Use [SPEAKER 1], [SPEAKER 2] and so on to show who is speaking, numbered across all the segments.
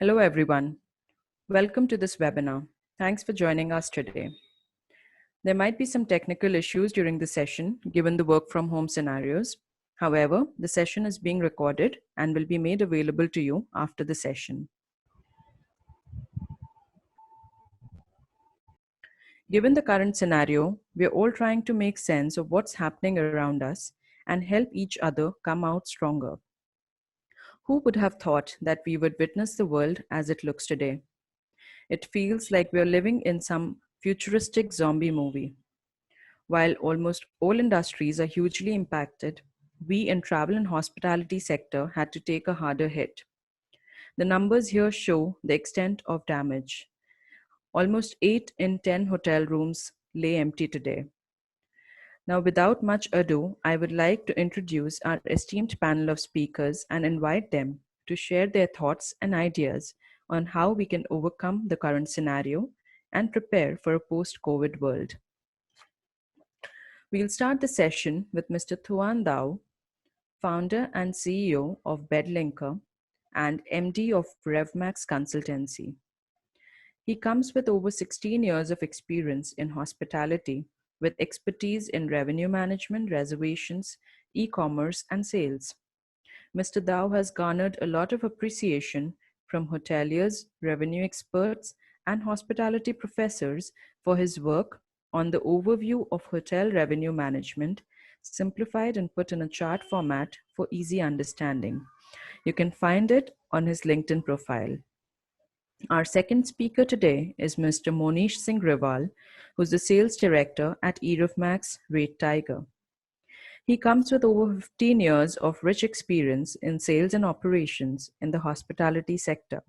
[SPEAKER 1] Hello, everyone. Welcome to this webinar. Thanks for joining us today. There might be some technical issues during the session, given the work from home scenarios. However, the session is being recorded and will be made available to you after the session. Given the current scenario, we are all trying to make sense of what's happening around us and help each other come out stronger. Who would have thought that we would witness the world as it looks today? It feels like we're living in some futuristic zombie movie. While almost all industries are hugely impacted, we in travel and hospitality sector had to take a harder hit. The numbers here show the extent of damage. Almost 8 in 10 hotel rooms lay empty today. Now, without much ado, I would like to introduce our esteemed panel of speakers and invite them to share their thoughts and ideas on how we can overcome the current scenario and prepare for a post-COVID world. We'll start the session with Mr. Thuan Dao, founder and CEO of BedLinker and MD of RevMax Consultancy. He comes with over 16 years of experience in hospitality with expertise in revenue management, reservations, e-commerce, and sales. Mr. Dao has garnered a lot of appreciation from hoteliers, revenue experts, and hospitality professors for his work on the overview of hotel revenue management, simplified and put in a chart format for easy understanding. You can find it on his LinkedIn profile. Our second speaker today is Mr. Monish Singh Grewal, who's the sales director at eRevMax Rate Tiger. He comes with over 15 years of rich experience in sales and operations in the hospitality sector.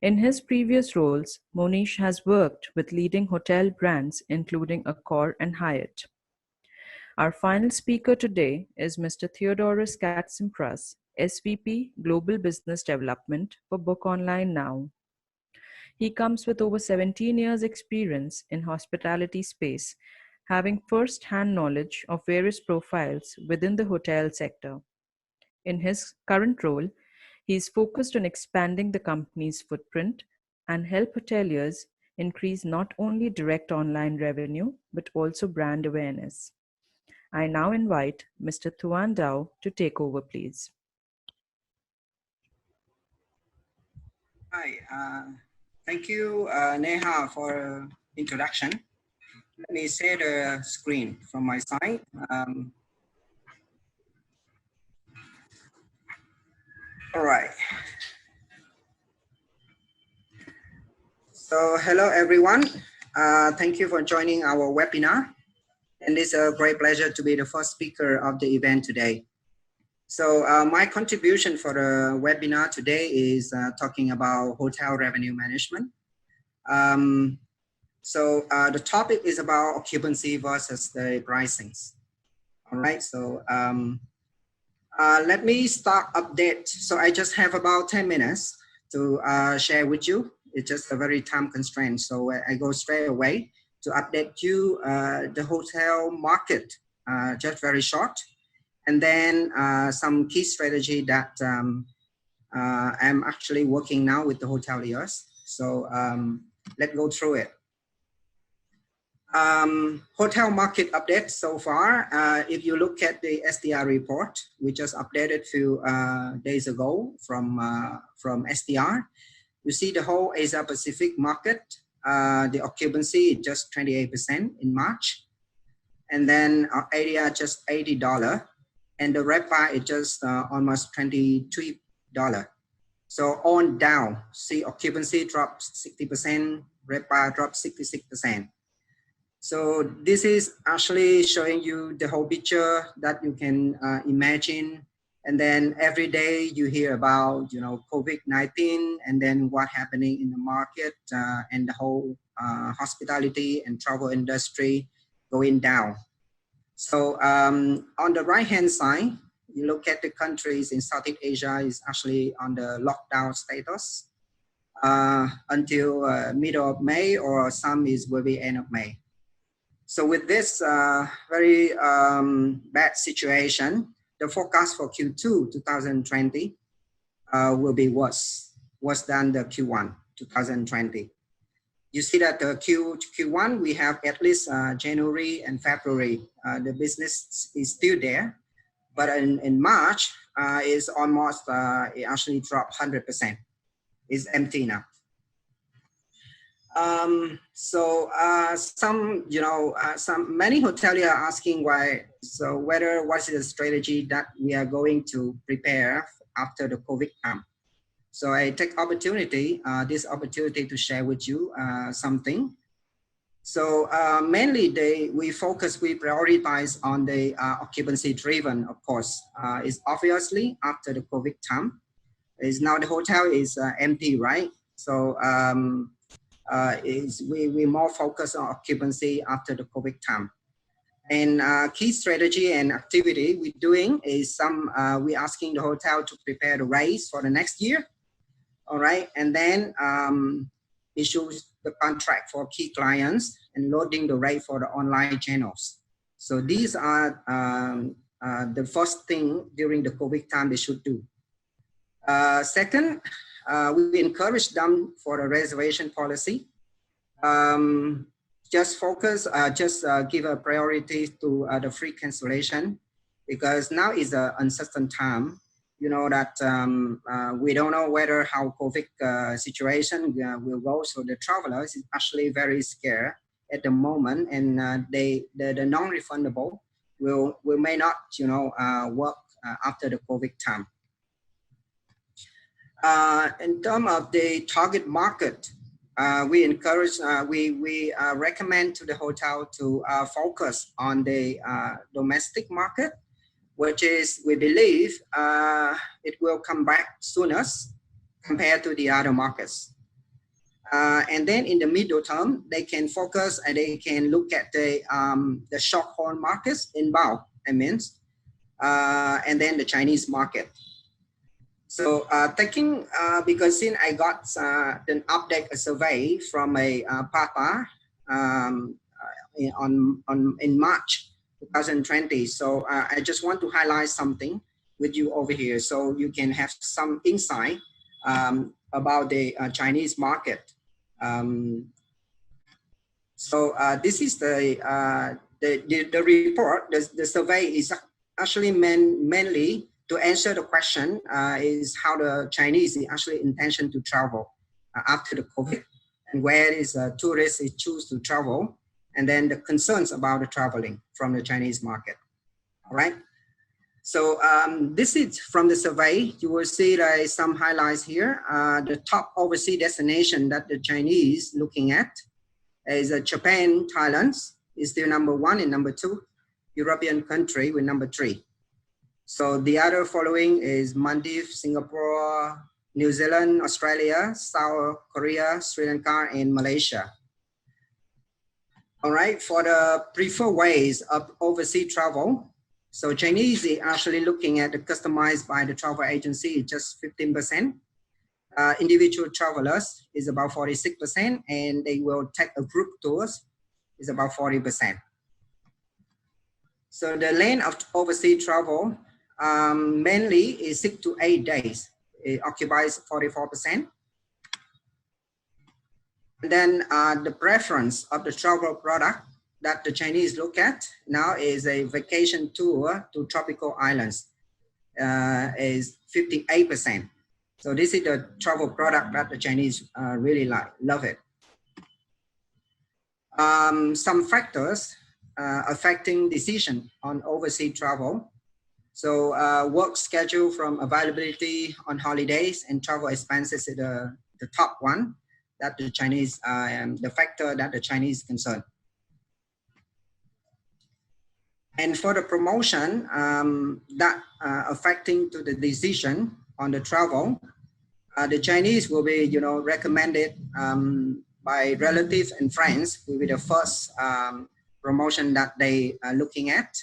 [SPEAKER 1] In his previous roles, Monish has worked with leading hotel brands including Accor and Hyatt. Our final speaker today is Mr. Theodoros Katsimpras, SVP Global Business Development for Book Online Now. He comes with over 17 years experience in hospitality space, having first-hand knowledge of various profiles within the hotel sector. In his current role, he is focused on expanding the company's footprint and help hoteliers increase not only direct online revenue, but also brand awareness. I now invite Mr. Thuan Dao to take over, please.
[SPEAKER 2] Hi, thank you, Neha, for introduction. Let me share the screen from my side. All right. So hello, everyone. Thank you for joining our webinar. And it's a great pleasure to be the first speaker of the event today. So my contribution for the webinar today is talking about hotel revenue management. So the topic is about occupancy versus the pricings. All right, so let me start update. So I just have about 10 minutes to share with you. It's just a very time constraint. So I go straight away to update you the hotel market, just very short. And then some key strategy that I'm actually working now with the hoteliers. So let's go through it. Hotel market update so far. If you look at the STR report, we just updated a few days ago from STR. You see the whole Asia Pacific market, the occupancy is just 28% in March. And then our area just $80. And the RevPAR is just almost $23. So on down, see occupancy drops 60%, RevPAR drops 66%. So this is actually showing you the whole picture that you can imagine. And then every day you hear about, COVID-19 and then what happening in the market and the whole hospitality and travel industry going down. So on the right-hand side, you look at the countries in Southeast Asia is actually on the lockdown status until middle of May, or some is will be end of May. So with this very bad situation, the forecast for Q2 2020 will be worse. was than the Q1 2020. You see that the Q1, we have at least January and February, the business is still there. But in March, is almost, it actually dropped 100%. It's empty now. Many hoteliers are asking why, so whether what is the strategy that we are going to prepare after the COVID time. So I take this opportunity to share with you something. So mainly we prioritize on the occupancy driven, of course. It's obviously after the COVID time. Is now the hotel is empty, right? So we more focus on occupancy after the COVID time. And key strategy and activity we're doing is we're asking the hotel to prepare the rates for the next year. All right, and then issue the contract for key clients and loading the rate for the online channels. So these are the first thing during the COVID time they should do. Second, we encourage them for the reservation policy. Just focus, give a priority to the free cancellation, because now is an uncertain time. You know that we don't know whether how COVID situation will go. So the travelers is actually very scared at the moment, and the non-refundable may not, work after the COVID time. In terms of the target market, we encourage, we recommend to the hotel to focus on the domestic market, which is, we believe, it will come back soonest compared to the other markets. And then in the middle term, they can focus and they can look at the short-haul markets inbound, and then the Chinese market. So because since I got an update, a survey from a partner in March 2020. So I just want to highlight something with you over here, so you can have some insight about the Chinese market. This is the report. The survey is actually mainly to answer the question is how the Chinese actually intention to travel after the COVID, and where is tourists choose to travel, and then the concerns about the traveling from the Chinese market. All right. So this is from the survey. You will see there is some highlights here. The top overseas destination that the Chinese looking at is Japan, Thailand is still #1, and #2, European country with #3. So the other following is Maldives, Singapore, New Zealand, Australia, South Korea, Sri Lanka, and Malaysia. All right, for the preferred ways of overseas travel, so Chinese is actually looking at the customized by the travel agency, just 15%. Individual travelers is about 46%, and they will take a group tours is about 40%. So the length of overseas travel mainly is 6 to 8 days. It occupies 44%. And then the preference of the travel product that the Chinese look at now is a vacation tour to tropical islands, is 58%. So this is the travel product that the Chinese really love it. Some factors affecting decision on overseas travel. So work schedule from availability on holidays and travel expenses is the top one that the Chinese, the factor that the Chinese concern. And for the promotion that affecting to the decision on the travel, the Chinese will be, recommended by relatives and friends will be the first promotion that they are looking at.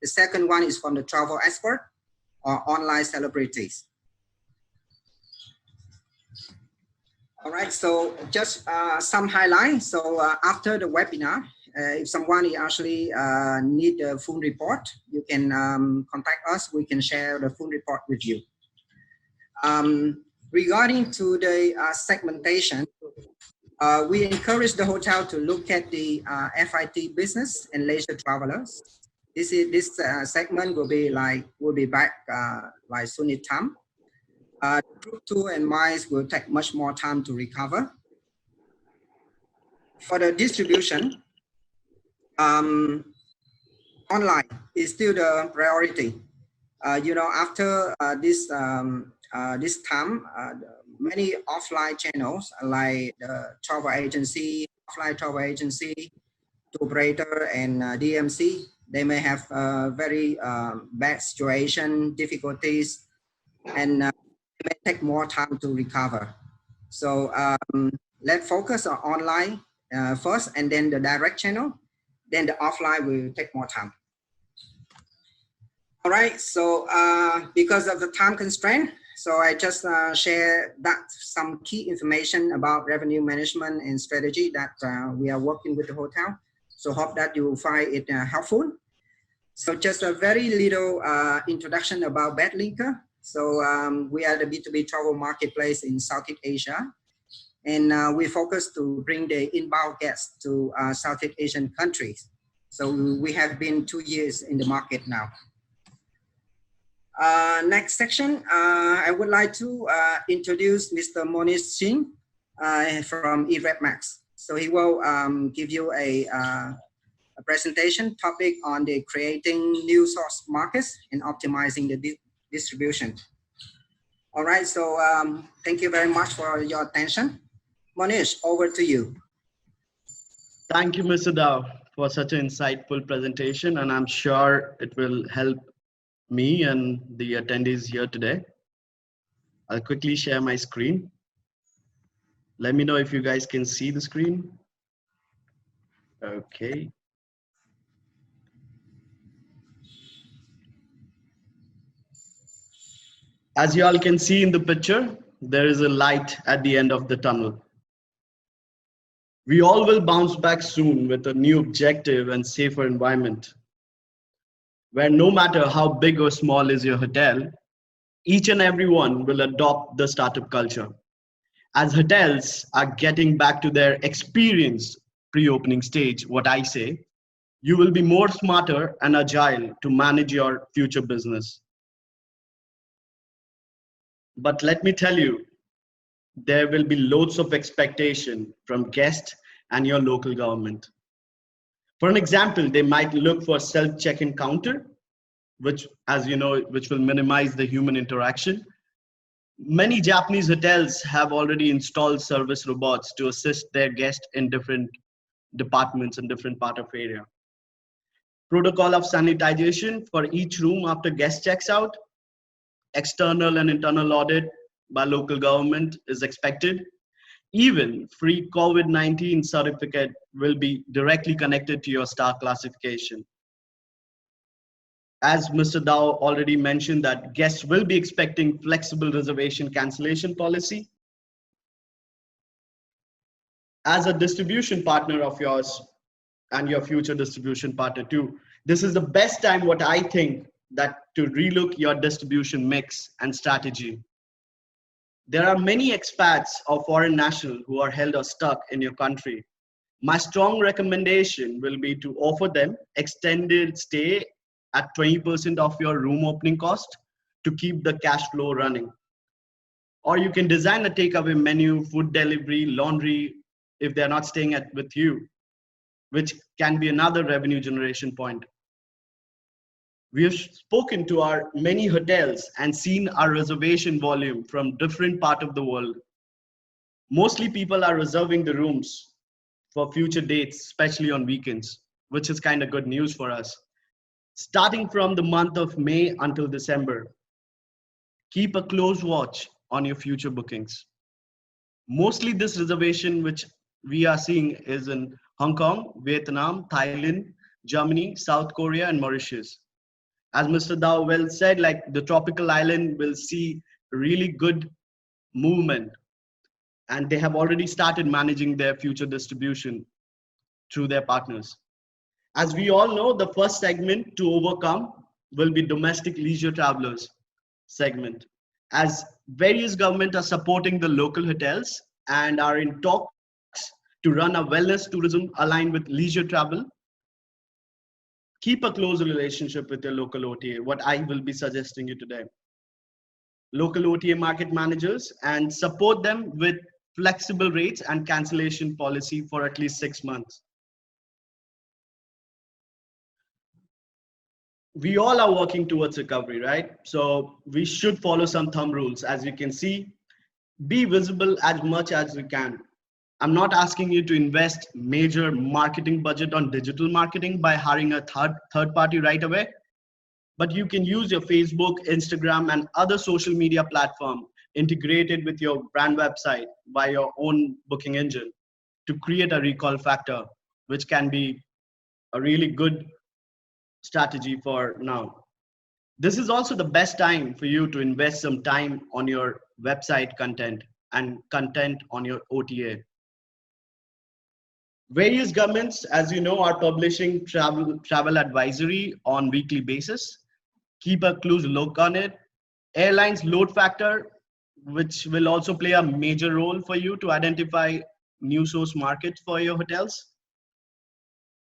[SPEAKER 2] The second one is from the travel expert or online celebrities. All right, so just some highlights. So after the webinar, if someone actually need a full report, you can contact us. We can share the full report with you. Regarding to the segmentation, we encourage the hotel to look at the FIT business and leisure travelers. This segment will be back like soon in time. Group 2 and MICE will take much more time to recover. For the distribution, online is still the priority. After this time, many offline channels like the travel agency, offline travel agency, tour operator, and DMC, they may have very bad situation, difficulties, and it may take more time to recover. So let's focus on online first, and then the direct channel, then the offline will take more time. All right, so because of the time constraint, so I just share that some key information about revenue management and strategy that we are working with the hotel. So hope that you will find it helpful. So just a very little introduction about BedLinker. So we are the B2B travel marketplace in Southeast Asia. And we focus to bring the inbound guests to Southeast Asian countries. So we have been 2 years in the market now. Next section, I would like to introduce Mr. Monish Singh from eRevMax. So he will give you a presentation topic on the creating new source markets and optimizing the distribution. All right, so thank you very much for your attention. Monish, over to you.
[SPEAKER 3] Thank you, Mr. Dow, for such an insightful presentation, and I'm sure it will help me and the attendees here today. I'll quickly share my screen. Let me know if you guys can see the screen. Okay. As you all can see in the picture, there is a light at the end of the tunnel. We all will bounce back soon with a new objective and safer environment, where no matter how big or small is your hotel, each and everyone will adopt the startup culture. As hotels are getting back to their experience pre-opening stage, what I say, you will be more smarter and agile to manage your future business. But let me tell you, there will be loads of expectation from guests and your local government. For an example, they might look for self-check-in counter, which, as you know, which will minimize the human interaction. Many Japanese hotels have already installed service robots to assist their guests in different departments in different part of area. Protocol of sanitization for each room after guest checks out. External and internal audit by local government is expected. Even free COVID-19 certificate will be directly connected to your star classification. As Mr. Dow already mentioned, that guests will be expecting flexible reservation cancellation policy. As a distribution partner of yours and your future distribution partner too, this is the best time, what I think, that to relook your distribution mix and strategy. There are many expats or foreign nationals who are held or stuck in your country. My strong recommendation will be to offer them extended stay at 20% of your room opening cost to keep the cash flow running. Or you can design a takeaway menu, food delivery, laundry, if they're not staying with you, which can be another revenue generation point. We have spoken to our many hotels and seen our reservation volume from different parts of the world. Mostly people are reserving the rooms for future dates, especially on weekends, which is kind of good news for us. Starting from the month of May until December, keep a close watch on your future bookings. Mostly this reservation which we are seeing is in Hong Kong, Vietnam, Thailand, Germany, South Korea, and Mauritius. As Mr. Dow well said, like the tropical island will see really good movement, and they have already started managing their future distribution through their partners. As we all know, the first segment to overcome will be domestic leisure travelers segment. as various governments are supporting the local hotels and are in talks to run a wellness tourism aligned with leisure travel. Keep a close relationship with your local OTA, what I will be suggesting you today. Local OTA market managers, and support them with flexible rates and cancellation policy for at least 6 months. We all are working towards recovery, right? So we should follow some thumb rules. As you can see, be visible as much as you can. I'm not asking you to invest major marketing budget on digital marketing by hiring a third party right away, but you can use your Facebook, Instagram, and other social media platform integrated with your brand website by your own booking engine to create a recall factor, which can be a really good strategy for now. This is also the best time for you to invest some time on your website content and content on your OTA. Various governments, as you know, are publishing travel advisory on weekly basis. Keep a close look on it. Airlines load factor, which will also play a major role for you to identify new source markets for your hotels.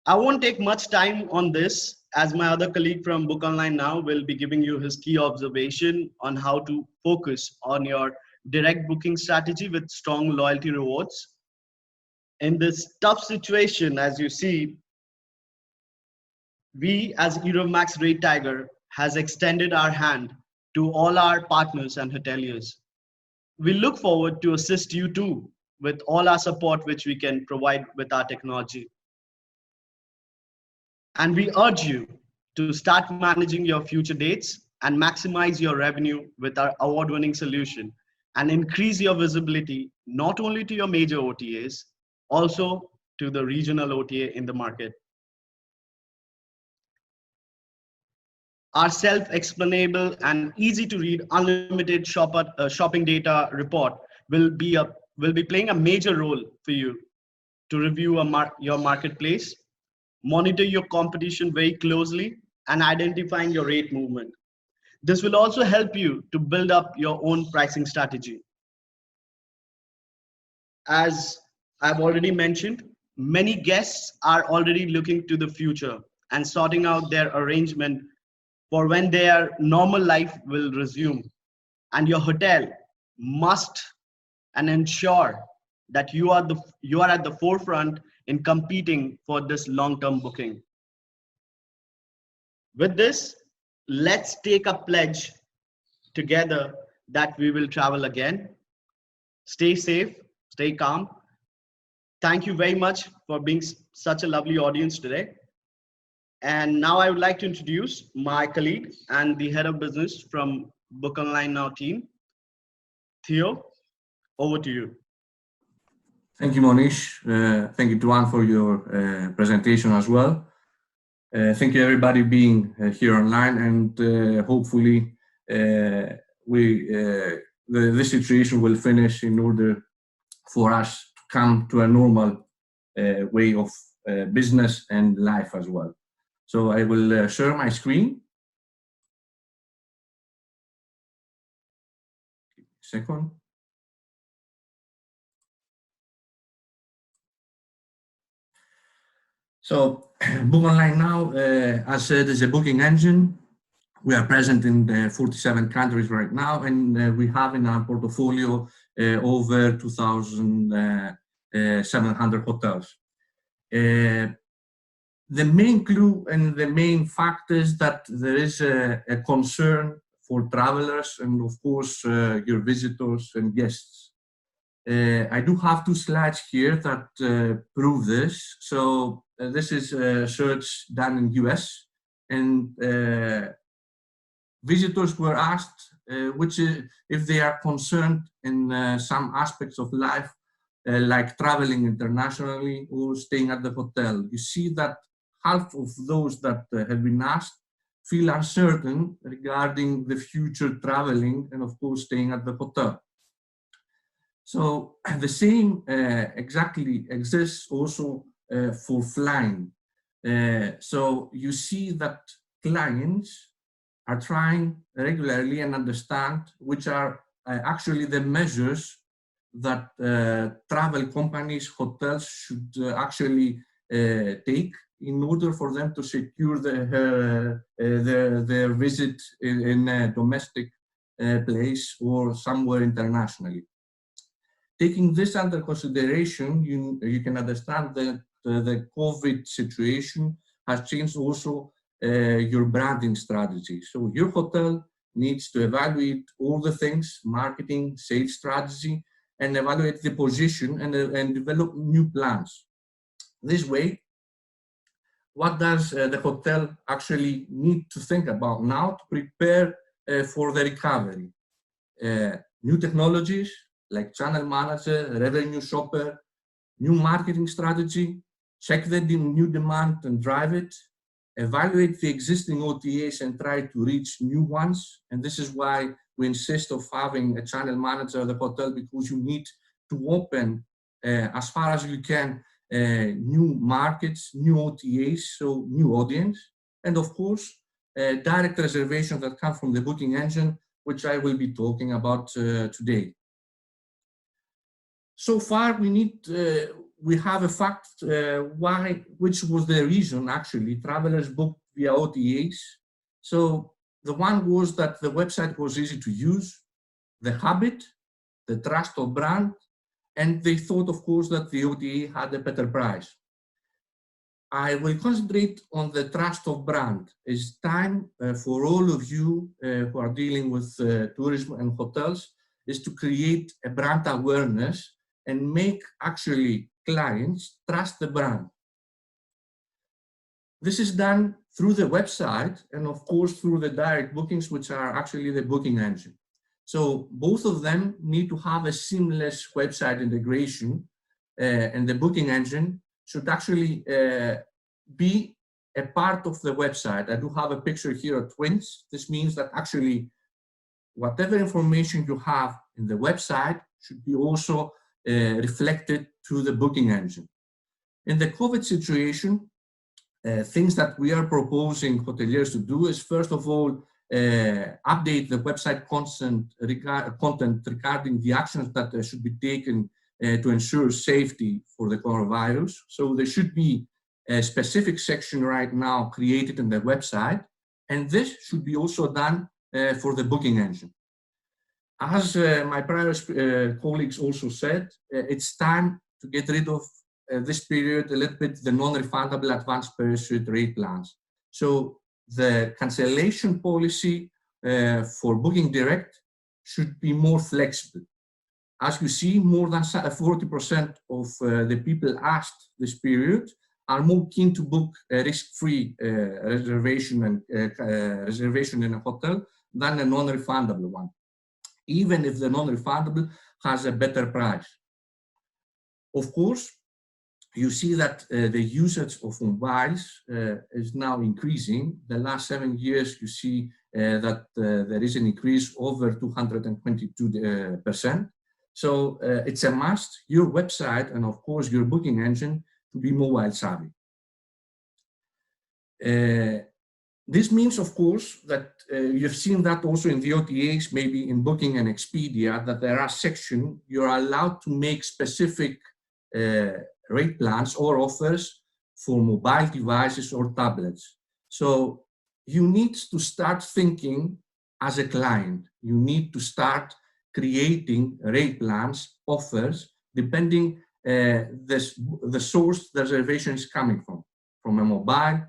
[SPEAKER 3] I won't take much time on this, as my other colleague from Book Online Now will be giving you his key observation on how to focus on your direct booking strategy with strong loyalty rewards. In this tough situation, as you see, we as eRevMax Rate Tiger has extended our hand to all our partners and hoteliers. We look forward to assist you too with all our support which we can provide with our technology. And we urge you to start managing your future dates and maximize your revenue with our award-winning solution and increase your visibility not only to your major OTAs, also to the regional OTA in the market. Our self-explainable and easy to read unlimited shopping data report will be playing a major role for you to review your marketplace, monitor your competition very closely, and identifying your rate movement. This will also help you to build up your own pricing strategy. As I've already mentioned, many guests are already looking to the future and sorting out their arrangement for when their normal life will resume. And your hotel must and ensure that you are at the forefront in competing for this long-term booking. With this, let's take a pledge together that we will travel again. Stay safe, stay calm. Thank you very much for being such a lovely audience today. And now I would like to introduce my colleague and the head of business from Book Online Now team, Theo. Over to you.
[SPEAKER 4] Thank you, Monish. Thank you, Tuan, for your presentation as well. Thank you, everybody, being here online, and hopefully this situation will finish in order for us to come to a normal way of business and life as well. So I will share my screen. Second. So Book Online Now, as said, is a booking engine. We are present in 47 countries right now, and we have in our portfolio over 2,700 hotels. The main clue and the main fact is that there is a concern for travelers and, of course, your visitors and guests. I do have 2 slides here that prove this. So this is a search done in US, and visitors were asked if they are concerned in some aspects of life, like traveling internationally or staying at the hotel. You see that half of those that have been asked feel uncertain regarding the future traveling and, of course, staying at the hotel. So the same exactly exists also for flying. So you see that clients are trying regularly and understand which are actually the measures that travel companies, hotels should actually take in order for them to secure their visit in a domestic place or somewhere internationally. Taking this under consideration, you can understand that the COVID situation has changed also your branding strategy. So your hotel needs to evaluate all the things, marketing, sales strategy, and evaluate the position and develop new plans. This way, what does the hotel actually need to think about now to prepare for the recovery? New technologies like channel manager, revenue shopper, new marketing strategy, check the new demand and drive it, evaluate the existing OTAs and try to reach new ones. And this is why we insist of having a channel manager at the hotel, because you need to open as far as you can new markets, new OTAs, so new audience, and of course, direct reservations that come from the booking engine, which I will be talking about today. So far, we have a fact which was the reason actually travelers booked via OTAs. So the one was that the website was easy to use, the habit, the trust of brand, and they thought, of course, that the OTA had a better price. I will concentrate on the trust of brand. It's time for all of you who are dealing with tourism and hotels is to create a brand awareness and make actually clients trust the brand. This is done through the website and of course through the direct bookings, which are actually the booking engine. So both of them need to have a seamless website integration and the booking engine should actually be a part of the website. I do have a picture here of twins. This means that actually whatever information you have in the website should be also reflected to the booking engine. In the COVID situation, things that we are proposing hoteliers to do is, first of all, update the website content regarding the actions that should be taken to ensure safety for the coronavirus. So there should be a specific section right now created in the website, and this should be also done for the booking engine. As my prior colleagues also said, it's time to get rid of this period a little bit, the non-refundable advance pursuit rate plans. So the cancellation policy for booking direct should be more flexible. As you see, more than 40% of the people asked this period are more keen to book a risk-free reservation in a hotel than a non-refundable one, even if the non-refundable has a better price. Of course, you see that the usage of mobiles is now increasing. The last 7 years, you see that there is an increase over 222%. So it's a must, your website and of course your booking engine to be mobile savvy. This means, of course, that you've seen that also in the OTAs, maybe in Booking and Expedia, that there are sections you're allowed to make specific rate plans or offers for mobile devices or tablets. So you need to start thinking as a client. You need to start creating rate plans, offers, depending the source the reservation is coming from a mobile,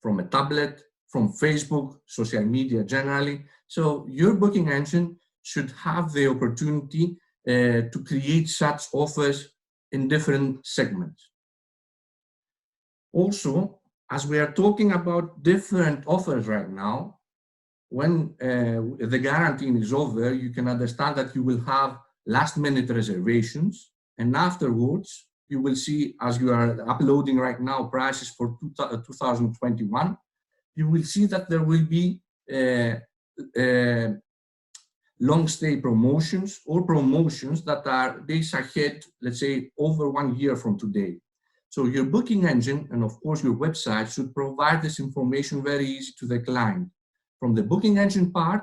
[SPEAKER 4] from a tablet, from Facebook, social media generally. So your booking engine should have the opportunity to create such offers in different segments. Also, as we are talking about different offers right now, when the quarantine is over, you can understand that you will have last-minute reservations, and afterwards, you will see, as you are uploading right now prices for 2021, you will see that there will be long stay promotions or promotions that are days ahead, let's say over 1 year from today. So your booking engine and of course your website should provide this information very easy to the client. From the booking engine part,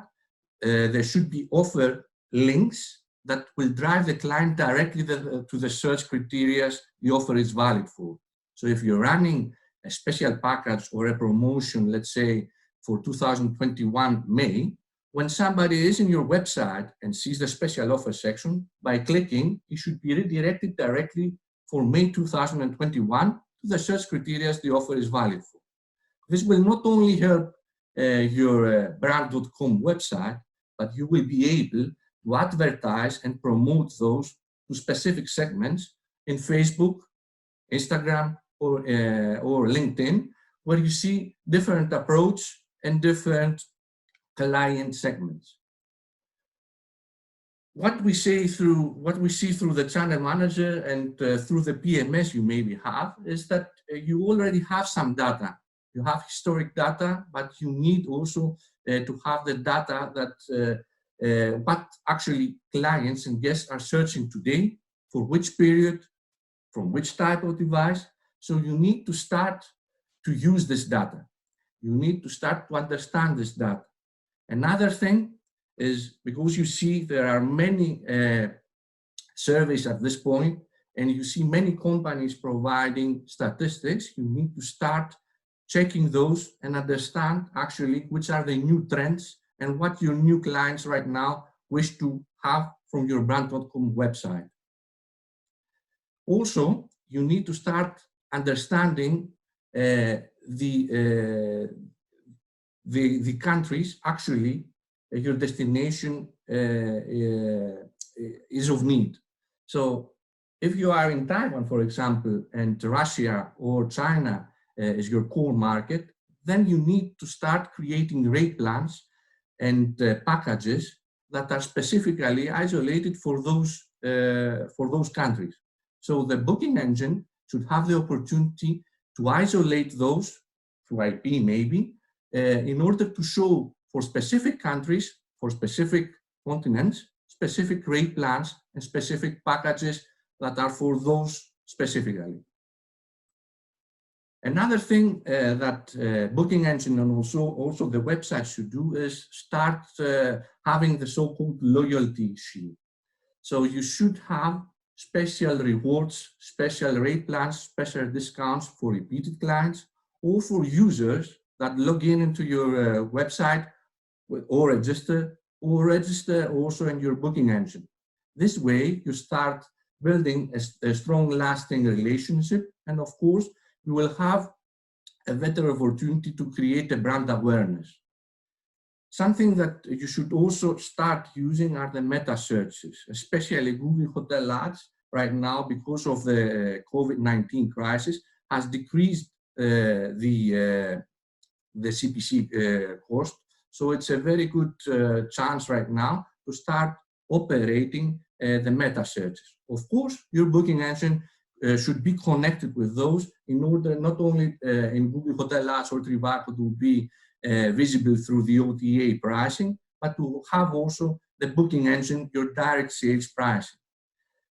[SPEAKER 4] there should be offer links that will drive the client directly to the search criteria the offer is valid for. So if you're running a special package or a promotion, let's say for 2021 May, when somebody is in your website and sees the special offer section, by clicking, he should be redirected directly for May 2021 to the search criteria the offer is valid for. This will not only help your brand.com website, but you will be able to advertise and promote those to specific segments in Facebook, Instagram, or LinkedIn, where you see different approach and different client segments. What we see through the channel manager and through the PMS you maybe have is that you already have some data. You have historic data, but you need also to have the data that what actually clients and guests are searching today, for which period, from which type of device. So you need to start to use this data. You need to start to understand this data. Another thing is, because you see there are many surveys at this point, and you see many companies providing statistics, you need to start checking those and understand actually which are the new trends and what your new clients right now wish to have from your brand.com website. Also, you need to start understanding the countries actually your destination is of need. So if you are in Taiwan, for example, and Russia or China is your core market, then you need to start creating rate plans and packages that are specifically isolated for those countries. So the booking engine should have the opportunity to isolate those through IP maybe, in order to show for specific countries, for specific continents, specific rate plans and specific packages that are for those specifically. Another thing that booking engine and also the website should do is start having the so-called loyalty shield. So you should have special rewards, special rate plans, special discounts for repeated clients, or for users that log in into your website or register also in your booking engine. This way, you start building a strong, lasting relationship, and of course, you will have a better opportunity to create a brand awareness. Something that you should also start using are the meta searches, especially Google Hotel Ads right now, because of the COVID-19 crisis, has decreased the CPC cost. So it's a very good chance right now to start operating the meta searches. Of course, your booking engine should be connected with those in order not only in Google Hotel Ads or Trivago to be visible through the OTA pricing, but to have also the booking engine, your direct sales pricing.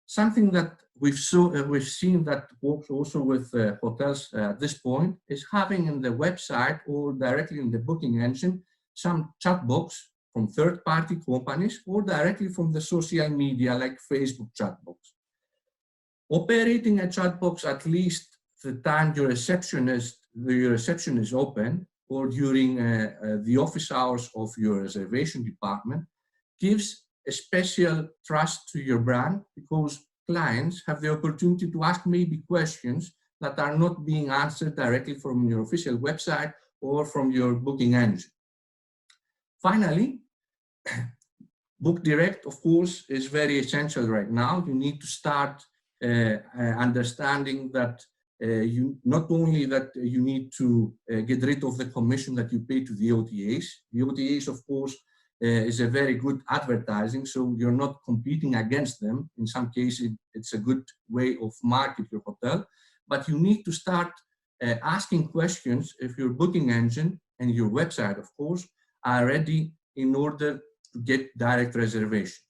[SPEAKER 4] Something that we've seen that works also with hotels at this point is having in the website or directly in the booking engine some chat box from third-party companies or directly from the social media like Facebook chat box. Operating a chat box at least the time your reception is open or during the office hours of your reservation department gives a special trust to your brand, because clients have the opportunity to ask maybe questions that are not being answered directly from your official website or from your booking engine. Finally, Book Direct, of course, is very essential right now. You need to start understanding that you not only that you need to get rid of the commission that you pay to the OTAs. The OTAs, of course, is a very good advertising, so you're not competing against them. In some cases, it's a good way of market your hotel, but you need to start asking questions if your booking engine and your website, of course, are ready in order to get direct reservations.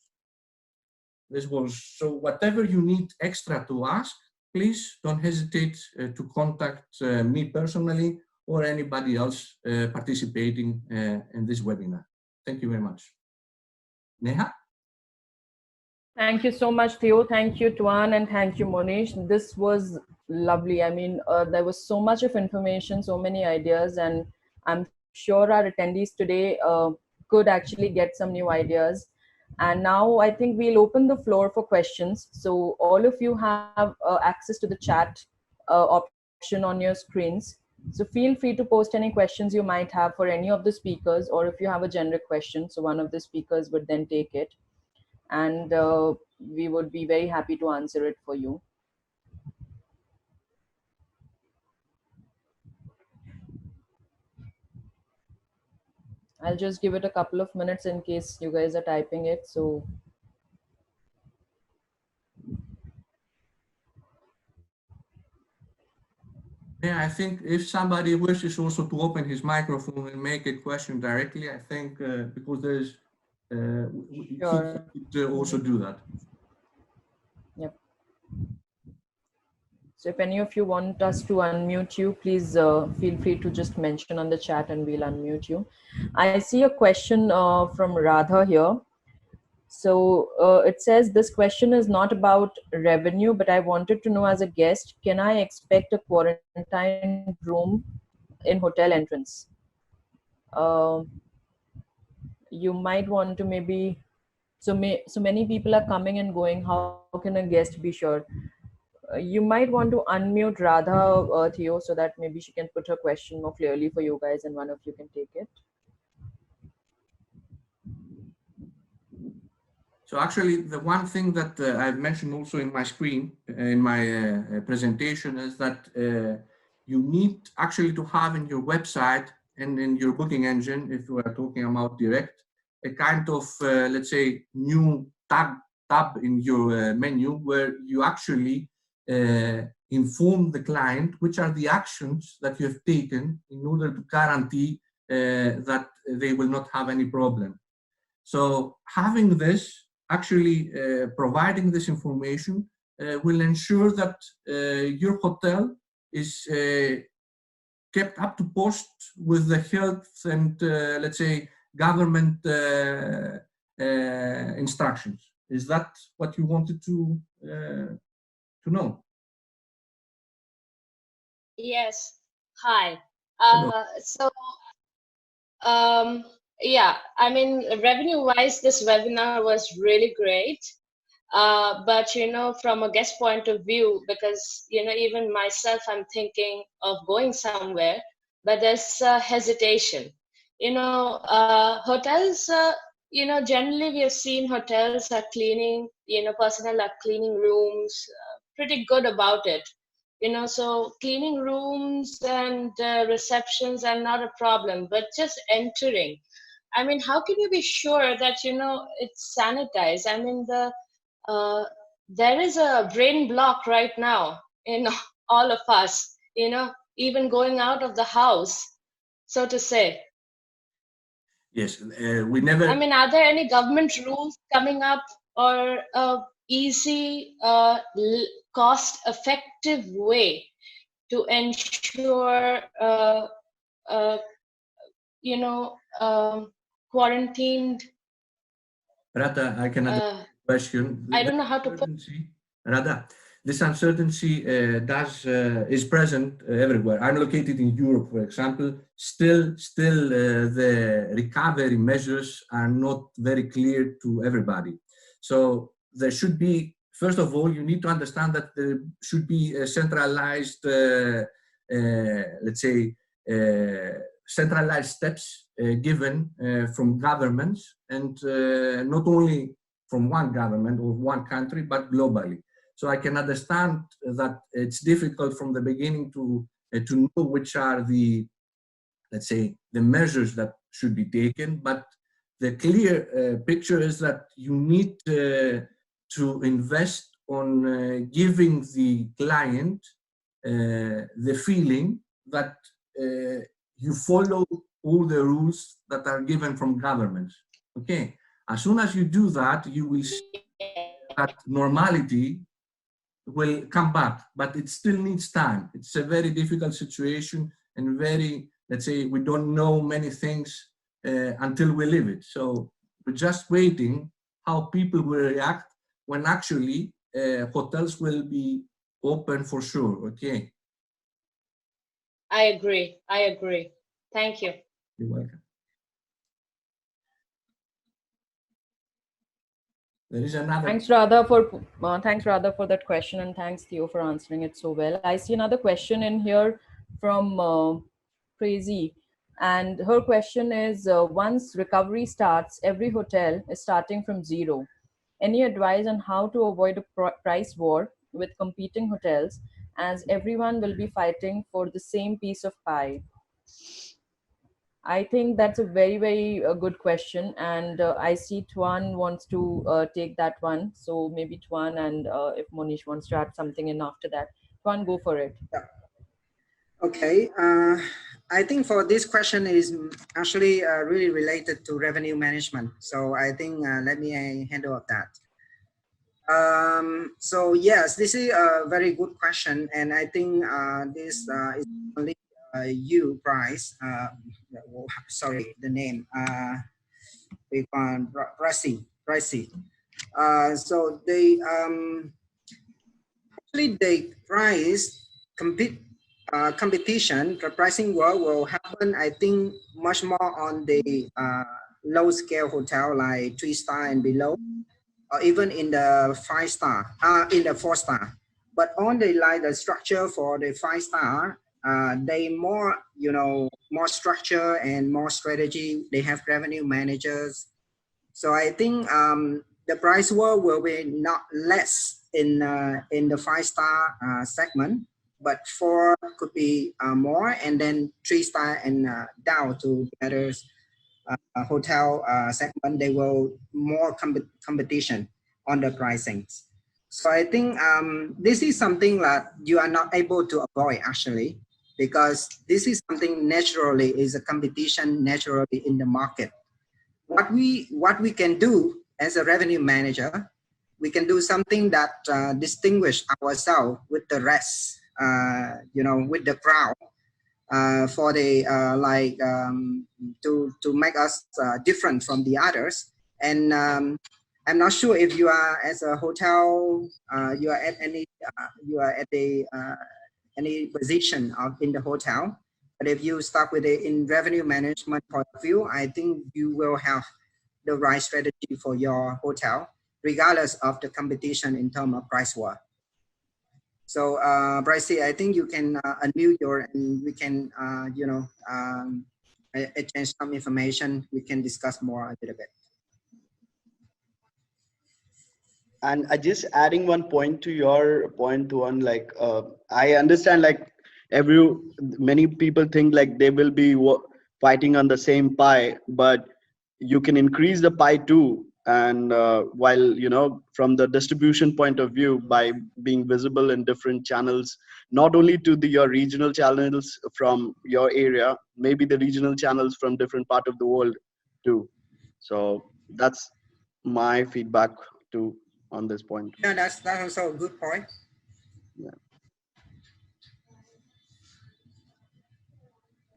[SPEAKER 4] So whatever you need extra to ask, please don't hesitate to contact me personally or anybody else participating in this webinar. Thank you very much. Neha?
[SPEAKER 1] Thank you so much, Theo. Thank you, Tuan, and thank you, Monish. This was lovely. I mean, there was so much of information, so many ideas, and I'm sure our attendees today could actually get some new ideas. And now I think we'll open the floor for questions. So all of you have access to the chat option on your screens. So feel free to post any questions you might have for any of the speakers, or if you have a generic question, so one of the speakers would then take it, and we would be very happy to answer it for you. I'll just give it a couple of minutes in case you guys are typing it. So
[SPEAKER 4] Yeah, I think if somebody wishes also to open his microphone and make a question directly, I think because there's,
[SPEAKER 1] sure.
[SPEAKER 4] he could also do that.
[SPEAKER 1] Yep. So if any of you want us to unmute you, please feel free to just mention on the chat and we'll unmute you. I see a question from Radha here. So it says, this question is not about revenue, but I wanted to know as a guest, can I expect a quarantine room in hotel entrance? You might want to maybe, so many people are coming and going, how can a guest be sure? You might want to unmute Radha, Theo, so that maybe she can put her question more clearly for you guys and one of you can take it.
[SPEAKER 4] So actually, the one thing that I've mentioned also in my screen, in my presentation, is that you need actually to have in your website and in your booking engine, if we are talking about direct, a kind of, let's say, new tab in your menu where you actually inform the client which are the actions that you have taken in order to guarantee that they will not have any problem. So having this, actually providing this information will ensure that your hotel is kept up to post with the health and, let's say, government instructions. Is that what you wanted to know?
[SPEAKER 5] Yes. Hi. Yeah, I mean, revenue-wise, this webinar was really great. But, you know, from a guest point of view, because, you know, even myself, I'm thinking of going somewhere, but there's hesitation. You know, hotels, you know, generally we have seen hotels are cleaning, you know, personnel are cleaning rooms, pretty good about it. You know, so cleaning rooms and receptions are not a problem, but just entering. I mean, how can you be sure that, you know, it's sanitized? I mean, there is a brain block right now in all of us, you know, even going out of the house, so to say.
[SPEAKER 4] Yes, we never.
[SPEAKER 5] I mean, are there any government rules coming up or easy, cost-effective way to ensure, you know, quarantined?
[SPEAKER 4] Radha, I can answer the question.
[SPEAKER 5] I don't know how to put.
[SPEAKER 4] Radha, this uncertainty is present everywhere. I'm located in Europe, for example. Still, the recovery measures are not very clear to everybody. So there should be, first of all, you need to understand that there should be a centralized, let's say, centralized steps given from governments, and not only from one government or one country, but globally. So I can understand that it's difficult from the beginning to know which are the, let's say, the measures that should be taken. But the clear picture is that you need to invest on giving the client the feeling that you follow all the rules that are given from governments. Okay. As soon as you do that, you will see that normality will come back, but it still needs time. It's a very difficult situation and very let's say we don't know many things until we live it. So we're just waiting how people will react when actually hotels will be open for sure. Okay.
[SPEAKER 5] I agree. I agree. Thank you.
[SPEAKER 4] You're welcome. There is another.
[SPEAKER 1] Thanks Radha for that question, and thanks Theo for answering it so well. I see another question in here from Crazy, and her question is: once recovery starts, every hotel is starting from zero. Any advice on how to avoid a price war with competing hotels, as everyone will be fighting for the same piece of pie? I think that's a very, very good question. And I see Tuan wants to take that one. So maybe Tuan, and if Monish wants to add something in after that. Tuan, go for it.
[SPEAKER 2] Yeah. Okay. I think for this question is actually really related to revenue management. So I think let me handle that. So yes, this is a very good question, and I think this is only you price. Sorry, the name. We call pricey. So they actually the price competition, the pricing war will happen. I think much more on the low scale hotel like 3-star and below, or even in the 5-star, in the 4-star. But on the like the structure for the 5-star, they more, you know, more structure and more strategy. They have revenue managers. So I think the price war will be not less in the 5-star segment, but 4 could be more, and then 3-star and down to others. Hotel segment, they will more competition on the pricing. So I think this is something that you are not able to avoid actually, because this is something naturally is a competition naturally in the market. What we can do as a revenue manager, we can do something that distinguish ourselves with the rest, you know, with the crowd. For the to make us different from the others. And I'm not sure if you are as a hotel, you are at any you are at the any position of in the hotel. But if you start with it in revenue management point of view, I think you will have the right strategy for your hotel, regardless of the competition in terms of price war. So, Brycey, I think you can unmute your, and we can, you know, exchange some information. We can discuss more a little bit.
[SPEAKER 3] And I just adding one point to your point, one, like I understand, like many people think like they will be fighting on the same pie, but you can increase the pie too. And while, you know, from the distribution point of view, by being visible in different channels, not only to your regional channels from your area, maybe the regional channels from different part of the world too. So that's my feedback too on this point.
[SPEAKER 2] Yeah, that's also a good point.
[SPEAKER 3] Yeah.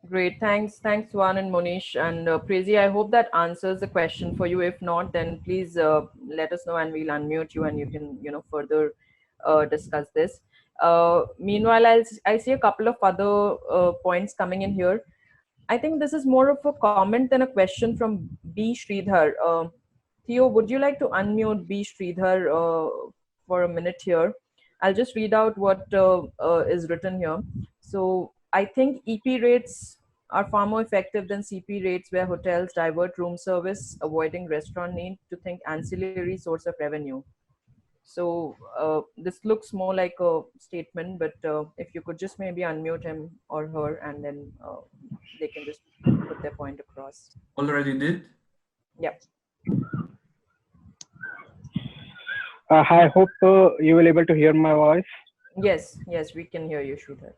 [SPEAKER 1] Great, thanks, Juan and Monish and Prezi. I hope that answers the question for you. If not, then please let us know, and we'll unmute you, and you can, you know, further discuss this. Meanwhile, I see a couple of other points coming in here. I think this is more of a comment than a question from B. Sridhar. Theo, would you like to unmute B. Sridhar for a minute here? I'll just read out what is written here. So I think EP rates are far more effective than CP rates, where hotels divert room service, avoiding restaurant need to think ancillary source of revenue. So this looks more like a statement, but if you could just maybe unmute him or her, and then they can just put their point across.
[SPEAKER 4] Already did?
[SPEAKER 1] Yeah.
[SPEAKER 6] I hope you will able to hear my voice.
[SPEAKER 1] Yes, we can hear you, Sridhar.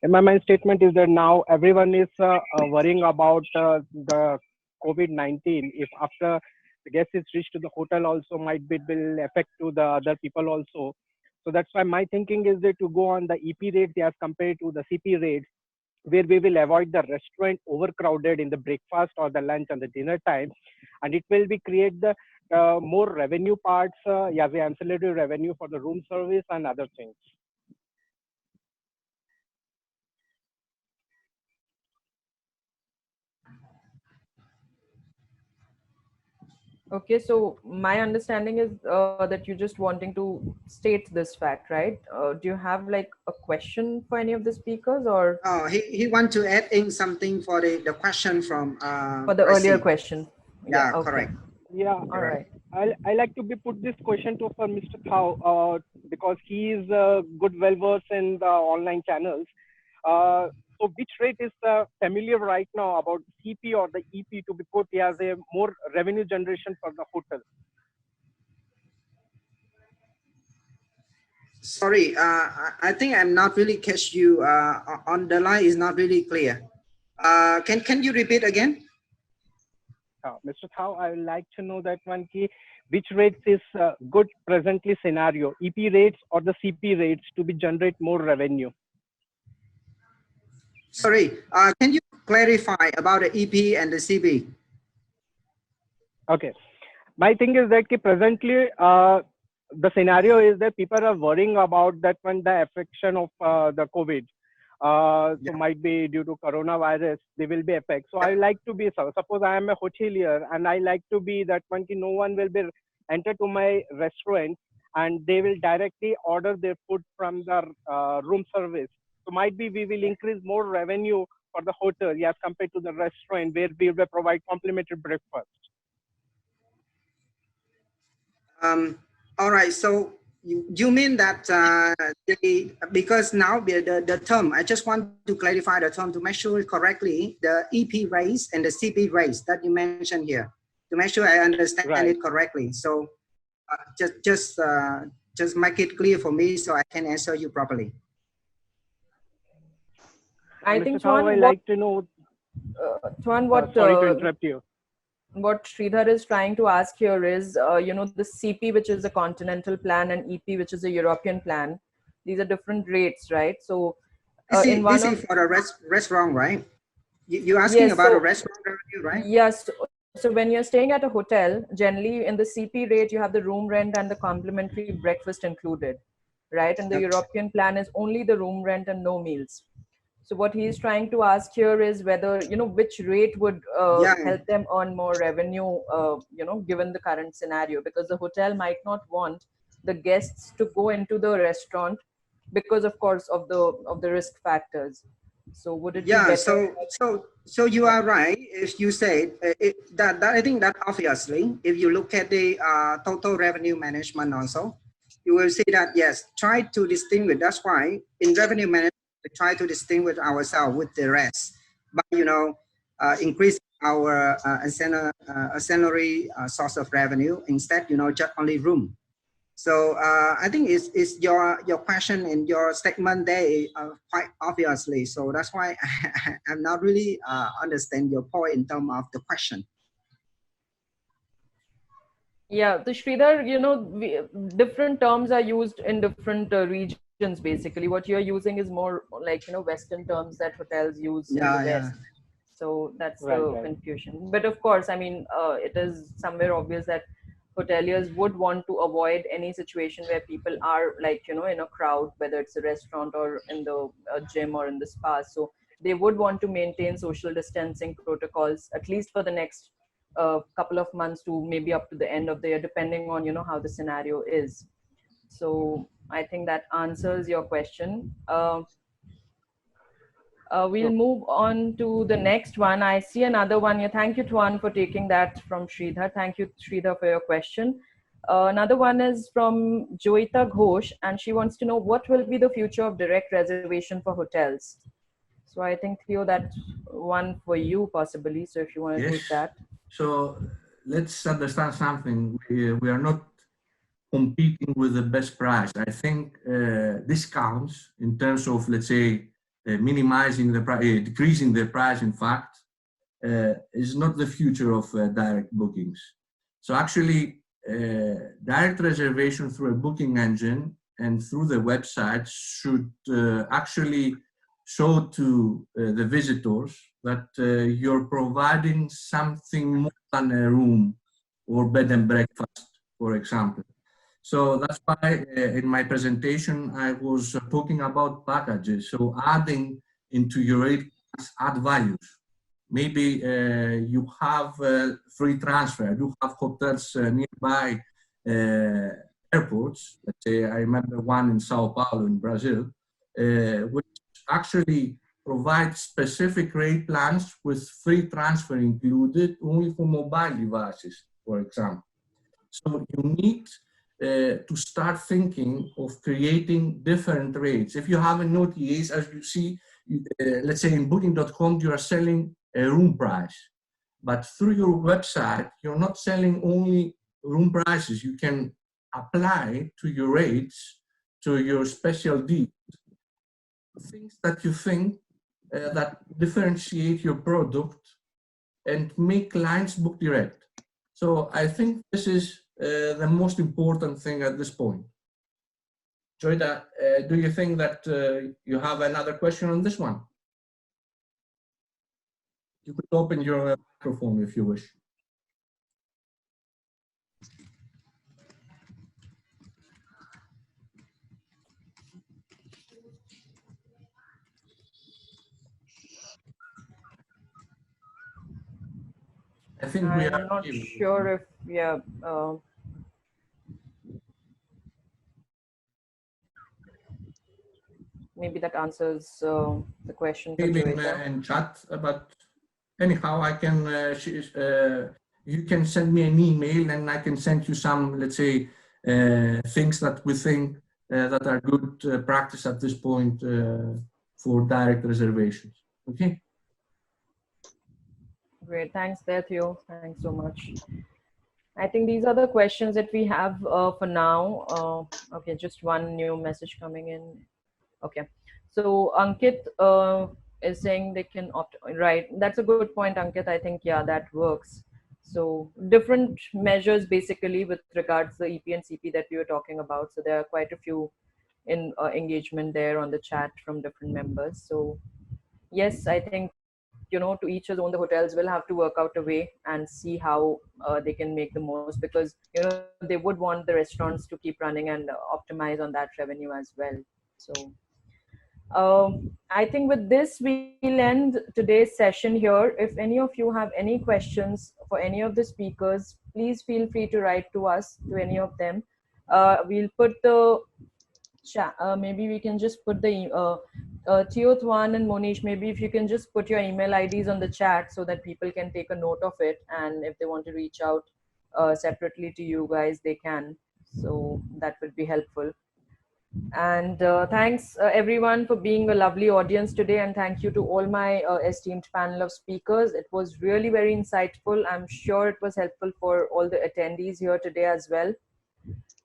[SPEAKER 6] And my main statement is that now everyone is worrying about the COVID-19. If after the guest is reached to the hotel, also might be will affect to the other people also. So that's why my thinking is that to go on the EP rate as compared to the CP rates. where we will avoid the restaurant overcrowded in the breakfast or the lunch and the dinner time, and it will be create the more revenue parts, yeah, the ancillary revenue for the room service and other things.
[SPEAKER 1] Okay, so my understanding is that you're just wanting to state this fact, right? Do you have like a question for any of the speakers, or
[SPEAKER 2] Oh, he want to add in something for the question from
[SPEAKER 1] for the earlier
[SPEAKER 2] Presi.
[SPEAKER 1] question? Yeah,
[SPEAKER 2] Yeah,
[SPEAKER 1] okay.
[SPEAKER 2] correct.
[SPEAKER 6] Yeah,
[SPEAKER 1] All right.
[SPEAKER 6] I like to be put this question to for Mr. Thao, because he is good well versed in the online channels. So which rate is familiar right now about CP or the EP to be put as a more revenue generation for the hotel?
[SPEAKER 2] Sorry, I think I'm not really catch you on the line is not really clear. Can you repeat again?
[SPEAKER 6] Mr. Thao, I would like to know that one key, which rates is good presently scenario, EP rates or the CP rates to be generate more revenue?
[SPEAKER 2] Sorry, can you clarify about the EP and the CP?
[SPEAKER 6] Okay, my thing is that presently the scenario is that people are worrying about that when the affection of the COVID. So might be due to coronavirus, they will be affected. So I like to be, suppose I am a hotelier and I like to be that one, no one will be enter to my restaurant and they will directly order their food from the room service. So might be we will increase more revenue for the hotel, yes, compared to the restaurant where we will provide complimentary breakfast.
[SPEAKER 2] All right, so you mean that because now the term, I just want to clarify the term to make sure correctly, the EP raise and the CP raise that you mentioned here, to make sure I understand it correctly. So just make it clear for me so I can answer you properly.
[SPEAKER 1] I
[SPEAKER 6] Mr.
[SPEAKER 1] think
[SPEAKER 6] Thao, I like to know.
[SPEAKER 1] Tuan, what
[SPEAKER 6] sorry to interrupt you.
[SPEAKER 1] What Sridhar is trying to ask here is, you know, the CP, which is a continental plan, and EP, which is a European plan. These are different rates, right? So
[SPEAKER 2] this is for the restaurant, right? You're asking
[SPEAKER 1] yes,
[SPEAKER 2] about
[SPEAKER 1] so,
[SPEAKER 2] the restaurant revenue, right?
[SPEAKER 1] Yes. So when you're staying at a hotel, generally in the CP rate, you have the room rent and the complimentary breakfast included, right? And the European plan is only the room rent and no meals. So what he's trying to ask here is whether, you know, which rate would help them earn more revenue, you know, given the current scenario, because the hotel might not want the guests to go into the restaurant because, of course, of the risk factors. So would it be better?
[SPEAKER 2] So you are right if you say that I think that obviously if you look at the total revenue management also, you will see that yes, try to distinguish. That's why in revenue management we try to distinguish ourselves with the rest by, you know, increase our ancillary source of revenue instead, you know, just only room. So I think it's your question and your statement there quite obviously. So that's why I'm not really understand your point in terms of the question.
[SPEAKER 1] Yeah, the Sridhar, you know, different terms are used in different regions. Basically, what you're using is more like, you know, Western terms that hotels use in the West. So that's the confusion. But of course, I mean, it is somewhere obvious that hoteliers would want to avoid any situation where people are, like, you know, in a crowd, whether it's a restaurant or in the gym or in the spa. So they would want to maintain social distancing protocols, at least for the next couple of months to maybe up to the end of the year, depending on, you know, how the scenario is. So I think that answers your question. We'll move on to the next one. I see another one here. Thank you, Tuan, for taking that from Sridhar. Thank you, Sridhar, for your question. Another one is from Joita Ghosh, and she wants to know what will be the future of direct reservation for hotels. So I think, Theo, that's one for you possibly. So if you want to take that.
[SPEAKER 4] So let's understand something. We are not competing with the best price. I think discounts in terms of, let's say, minimizing the price, decreasing the price, in fact, is not the future of direct bookings. So actually, direct reservation through a booking engine and through the website should actually show to the visitors that you're providing something more than a room or bed and breakfast, for example. So that's why in my presentation, I was talking about packages. So adding into your rate plans, add values. Maybe you have free transfer, you have hotels nearby airports. Let's say I remember one in Sao Paulo in Brazil, which actually provide specific rate plans with free transfer included only for mobile devices, for example. So you need to start thinking of creating different rates. If you have an OTAs, as you see, let's say in booking.com, you are selling a room price, but through your website, you're not selling only room prices. You can apply to your rates, to your special deals, things that you think that differentiate your product and make clients book direct. So I think this is the most important thing at this point. Joyda, do you think that you have another question on this one? You could open your microphone if you wish. I think we are.
[SPEAKER 1] I'm not sure if, yeah. Maybe that answers the question for
[SPEAKER 4] Maybe
[SPEAKER 1] Joyda.
[SPEAKER 4] in chat, but anyhow, I can, you can send me an email and I can send you some, let's say, things that we think that are good practice at this point for direct reservations. Okay.
[SPEAKER 1] Great, thanks there, Theo. Thanks so much. I think these are the questions that we have for now. Okay, just one new message coming in. Okay, so Ankit is saying they can opt, right? That's a good point, Ankit. I think, yeah, that works. So different measures basically with regards to the EP and CP that we were talking about. So there are quite a few in engagement there on the chat from different members. So yes, I think, you know, to each his own, the hotels will have to work out a way and see how they can make the most, because, you know, they would want the restaurants to keep running and optimize on that revenue as well. So I think with this we'll end today's session here. If any of you have any questions for any of the speakers, please feel free to write to us, to any of them. We'll put the maybe we can just put the Theo, Tuan and Monish, maybe if you can just put your email IDs on the chat so that people can take a note of it, and if they want to reach out separately to you guys, they can. So that would be helpful. And thanks everyone for being a lovely audience today, and thank you to all my esteemed panel of speakers. It was really very insightful. I'm sure it was helpful for all the attendees here today as well.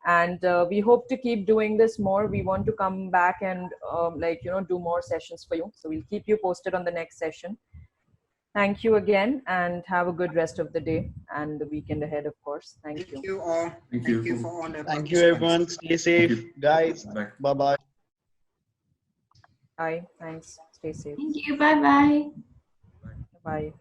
[SPEAKER 1] And we hope to keep doing this more. We want to come back and like, you know, do more sessions for you. So we'll keep you posted on the next session. Thank you again, and have a good rest of the day and the weekend ahead, of course. Thank you.
[SPEAKER 2] Thank you all.
[SPEAKER 4] Thank
[SPEAKER 2] Thank
[SPEAKER 4] you.
[SPEAKER 2] you for all the
[SPEAKER 3] Thank you, everyone. Stay safe, guys. Bye-bye.
[SPEAKER 1] Bye. Thanks. Stay safe.
[SPEAKER 7] Thank you. Bye-bye.
[SPEAKER 1] Bye.